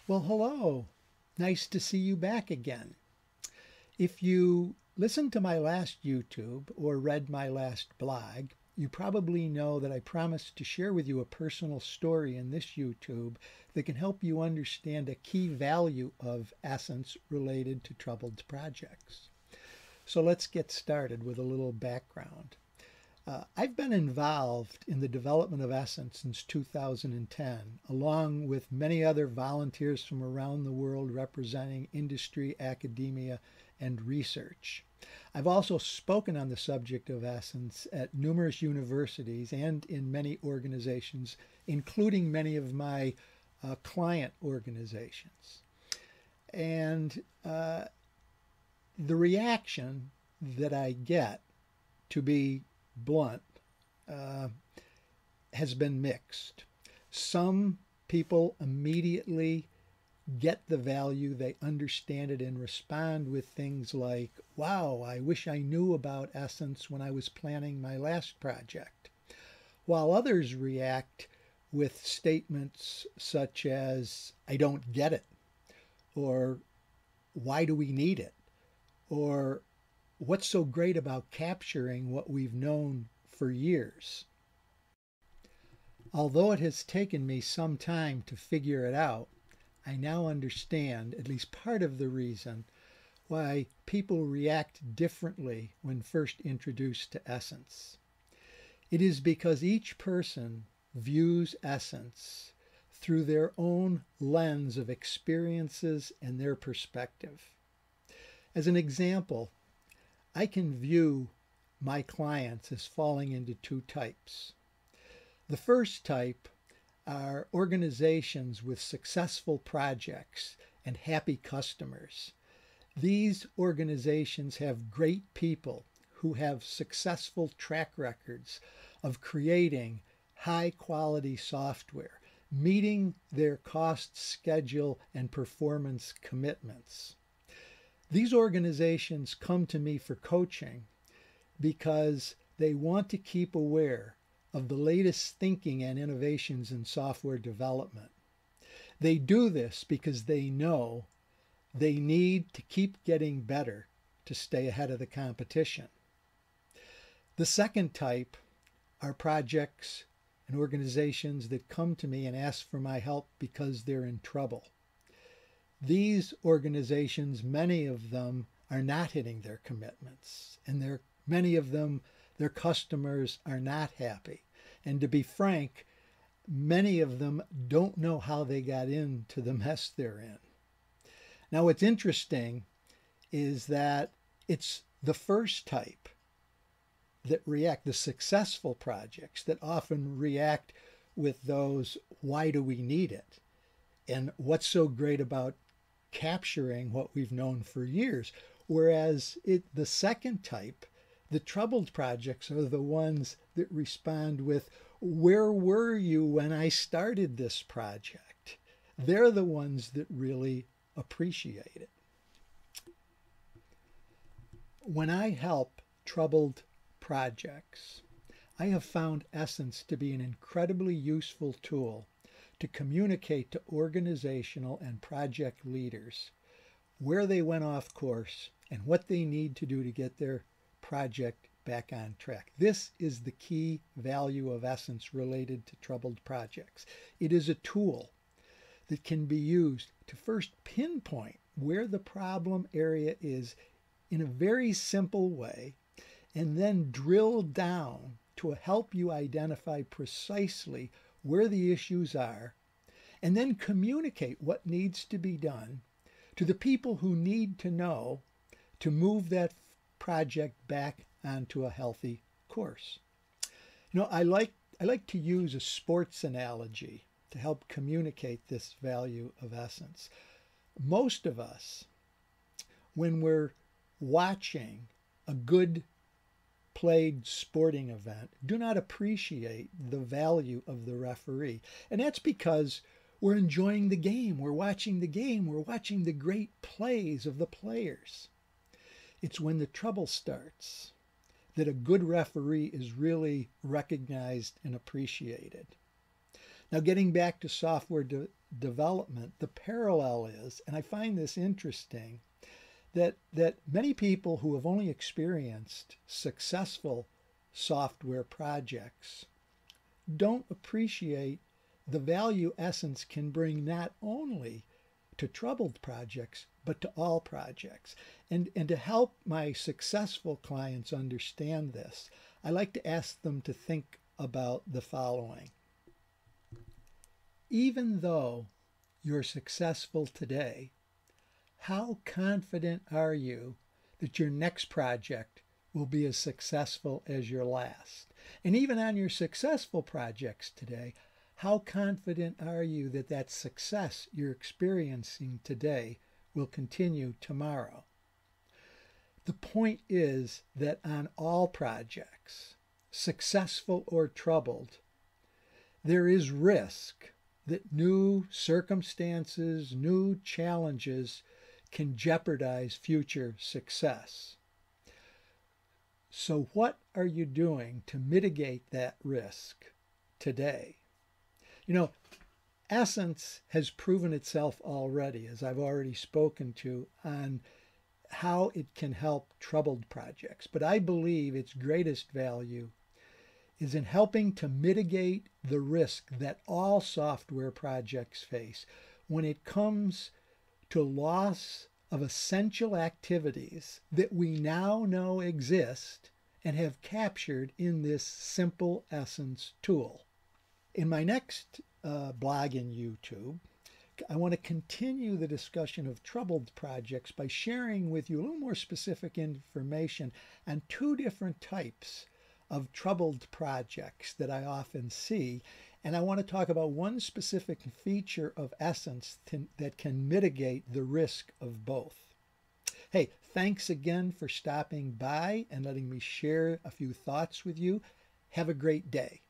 Well, hello. Nice to see you back again. If you listened to my last YouTube or read my last blog, you probably know that I promised to share with you a personal story in this YouTube that can help you understand a key value of essence related to troubled projects. So let's get started with a little background. I've been involved in the development of Essence since 2010, along with many other volunteers from around the world representing industry, academia, and research. I've also spoken on the subject of Essence at numerous universities and in many organizations, including many of my client organizations. And the reaction that I get, to be blunt, has been mixed. Some people immediately get the value, they understand it, and respond with things like, wow, I wish I knew about Essence when I was planning my last project. While others react with statements such as, I don't get it, or why do we need it, or what's so great about capturing what we've known for years? Although it has taken me some time to figure it out, I now understand at least part of the reason why people react differently when first introduced to Essence. It is because each person views Essence through their own lens of experiences and their perspective. As an example, I can view my clients as falling into two types. The first type are organizations with successful projects and happy customers. These organizations have great people who have successful track records of creating high quality software, meeting their cost, schedule, and performance commitments. These organizations come to me for coaching because they want to keep aware of the latest thinking and innovations in software development. They do this because they know they need to keep getting better to stay ahead of the competition. The second type are projects and organizations that come to me and ask for my help because they're in trouble. These organizations, many of them, are not hitting their commitments, and many of them, their customers are not happy. And to be frank, many of them don't know how they got into the mess they're in. Now, what's interesting is that it's the first type that react, the successful projects, that often react with those, why do we need it? And what's so great about capturing what we've known for years? Whereas the second type, the troubled projects, are the ones that respond with, where were you when I started this project? They're the ones that really appreciate it. When I help troubled projects, I have found Essence to be an incredibly useful tool to communicate to organizational and project leaders where they went off course and what they need to do to get their project back on track. This is the key value of Essence related to troubled projects. It is a tool that can be used to first pinpoint where the problem area is in a very simple way, and then drill down to help you identify precisely where the issues are, and then communicate what needs to be done to the people who need to know to move that project back onto a healthy course. You know, I like to use a sports analogy to help communicate this value of Essence. Most of us, when we're watching a good played sporting event, do not appreciate the value of the referee. And that's because we're enjoying the game. We're watching the game. We're watching the great plays of the players. It's when the trouble starts that a good referee is really recognized and appreciated. Now, getting back to software development, the parallel is, and I find this interesting, that many people who have only experienced successful software projects don't appreciate the value Essence can bring not only to troubled projects, but to all projects. And to help my successful clients understand this, I like to ask them to think about the following. Even though you're successful today, how confident are you that your next project will be as successful as your last? And even on your successful projects today, how confident are you that that success you're experiencing today will continue tomorrow? The point is that on all projects, successful or troubled, there is risk that new circumstances, new challenges can jeopardize future success. So what are you doing to mitigate that risk today? You know, Essence has proven itself already, as I've already spoken to, on how it can help troubled projects. But I believe its greatest value is in helping to mitigate the risk that all software projects face when it comes to loss of essential activities that we now know exist and have captured in this simple Essence tool. In my next blog in YouTube, I want to continue the discussion of troubled projects by sharing with you a little more specific information on two different types of troubled projects that I often see. And I want to talk about one specific feature of Essence that can mitigate the risk of both. Hey, thanks again for stopping by and letting me share a few thoughts with you. Have a great day.